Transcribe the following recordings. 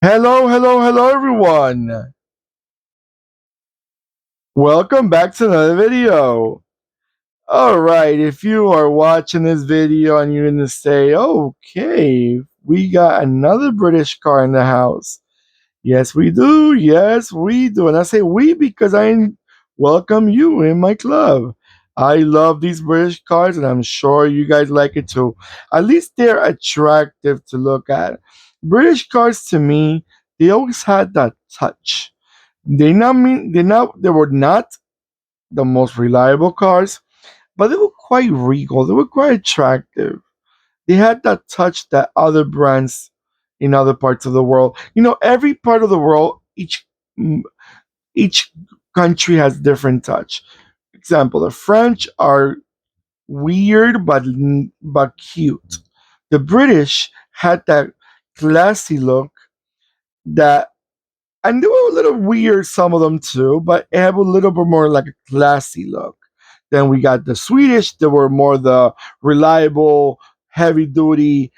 Hello, hello, hello, everyone. Welcome back to another video. All right, if you are watching this video and you're going to say, okay, we got another British car in the house. Yes, we do. Yes, we do. And I say we because I welcome you in my club. I love these British cars and I'm sure you guys like it too. At least they're attractive to look at. British cars to me, they always had that touch. They were not the most reliable cars, but they were quite regal. They were quite attractive. They had that touch that other brands in other parts of the world. Every part of the world, mm, each country has different touch. Example: the French are weird but cute. The British had that classy look that and they were a little weird, some of them too, but it had a little bit more like a classy look. Then we got the Swedish, they were more the reliable, heavy duty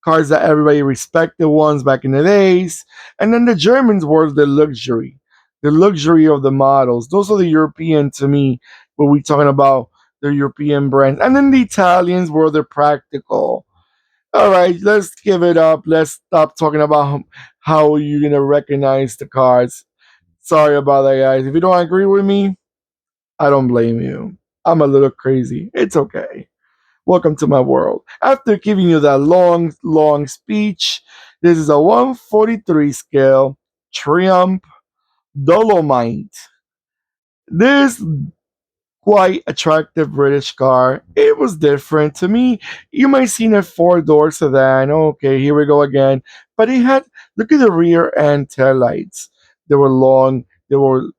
cars that everybody respected ones back in the days. And then the Germans were the luxury of the models. Those are the European to me, when we talking about the European brands. And then the Italians were the practical. All right, let's give it up. Let's stop talking about how you're gonna recognize the cards. Sorry about that, guys. If you don't agree with me, I don't blame you. I'm a little crazy. It's okay. Welcome to my world. After giving you that long, long speech, this is a 143 scale Triumph Dolomite. This quite attractive British car. It was different to me. You might seen a four-door sedan. Okay, here we go again. But it had, look at the rear end tail lights. They were long. They were.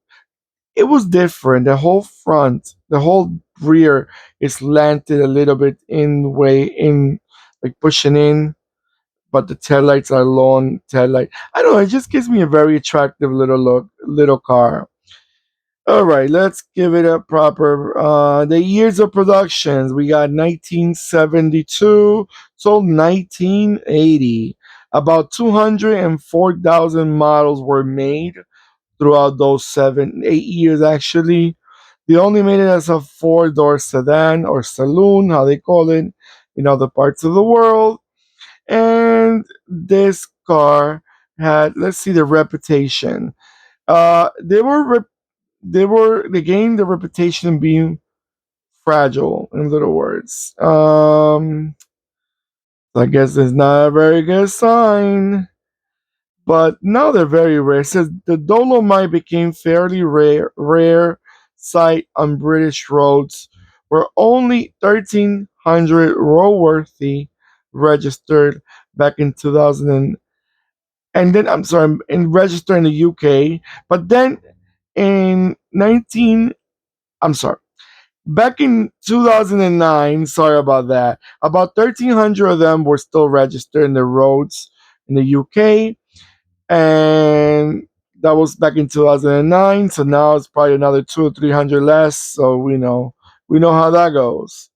It was different. The whole front, the whole rear is slanted a little bit in way in, like pushing in. But the tail lights are long tail light. I don't know. It just gives me a very attractive little look, little car. All right, let's give it a proper. The years of productions, we got 1972 till 1980. About 204,000 models were made throughout those 8 years. Actually, they only made it as a four-door sedan or saloon, how they call it, in other parts of the world. And this car had, let's see, the reputation. They gained the reputation of being fragile, in little words. I guess it's not a very good sign. But now they're very rare. It says the Dolomite became fairly rare sight on British roads, where only 1,300 roadworthy registered back in 2000 and then I'm sorry, in registered in the UK. But then in 19, I'm sorry. Back in 2009, sorry about that, about 1,300 of them were still registered in the roads in the UK. And that was back in 2009. So now it's probably another 200 or 300 less. So we know how that goes.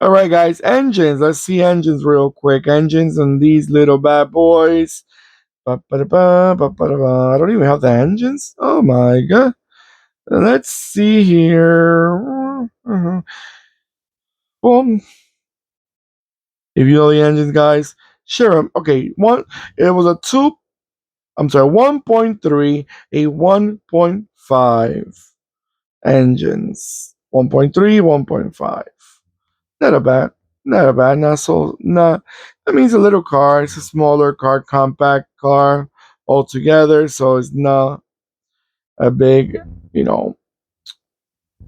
All right, guys, engines. Let's see engines real quick. Engines on these little bad boys. Ba-ba-da-ba, ba-ba-da-ba. I don't even have the engines. Oh my god. Let's see here. Well, if you know the engines, guys, share them. Okay, one. It was a two. I'm sorry, 1.3, a 1.5 engines. 1.3, 1.5. Not a bad. Not a bad. Not so. Not. That means a little car. It's a smaller car, compact car altogether. So it's not a big, you know,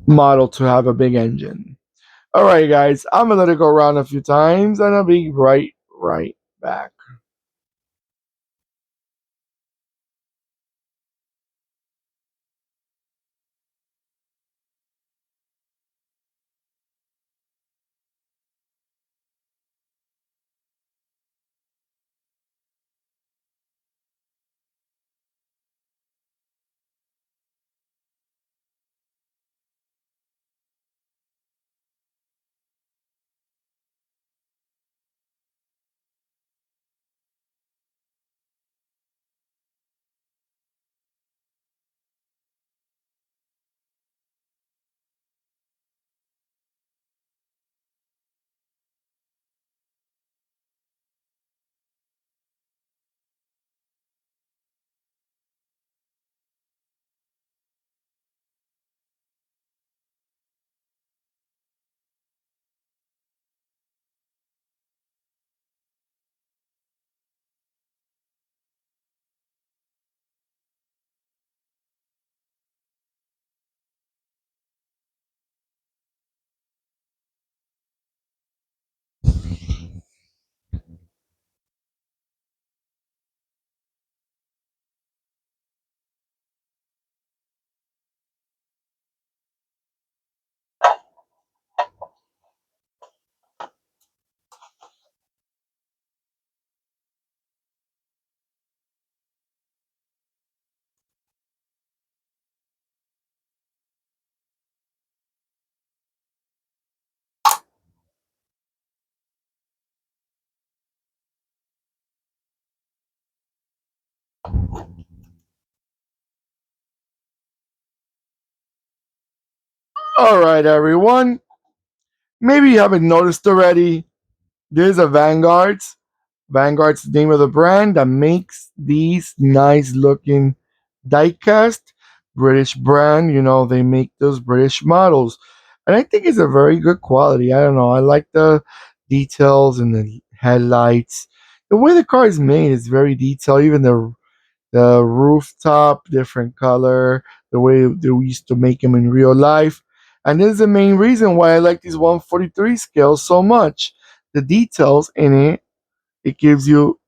model to have a big engine. All right, guys. I'm gonna let it go around a few times, and I'll be right back. Alright, everyone. Maybe you haven't noticed already. There's a Vanguards. Vanguard's the name of the brand that makes these nice looking diecast. British brand, they make those British models. And I think it's a very good quality. I don't know. I like the details and the headlights. The way the car is made is very detailed. Even the rooftop, different color, the way they used to make them in real life. And this is the main reason why I like these 143 scales so much. The details in it, it gives you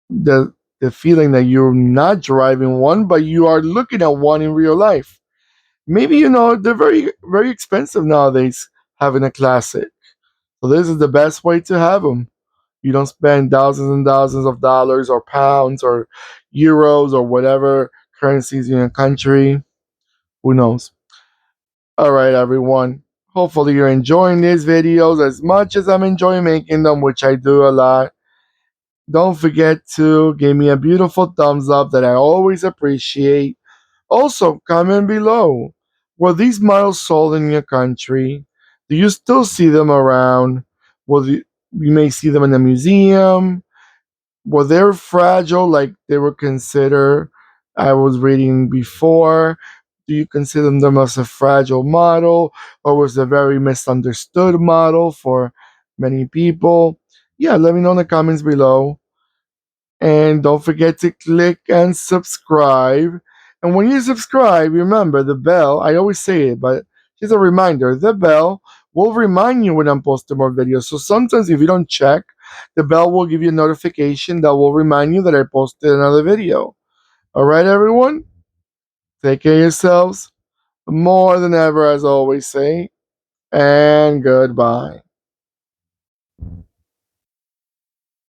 the feeling that you're not driving one, but you are looking at one in real life. Maybe they're very very expensive nowadays having a classic. So this is the best way to have them. You don't spend thousands and thousands of dollars or pounds or euros or whatever currencies in your country. Who knows? All right, everyone. Hopefully you're enjoying these videos as much as I'm enjoying making them, which I do a lot. Don't forget to give me a beautiful thumbs up that I always appreciate. Also, comment below. Were these models sold in your country? Do you still see them around? You may see them in a museum? Were they fragile like they were considered? I was reading before. Do you consider them as a fragile model, or was it a very misunderstood model for many people? Yeah, let me know in the comments below. And don't forget to click and subscribe. And when you subscribe, remember the bell. I always say it, but just a reminder the bell will remind you when I'm posting more videos. So sometimes if you don't check, the bell will give you a notification that will remind you that I posted another video. All right, everyone? Take care of yourselves more than ever, as I always say. And goodbye.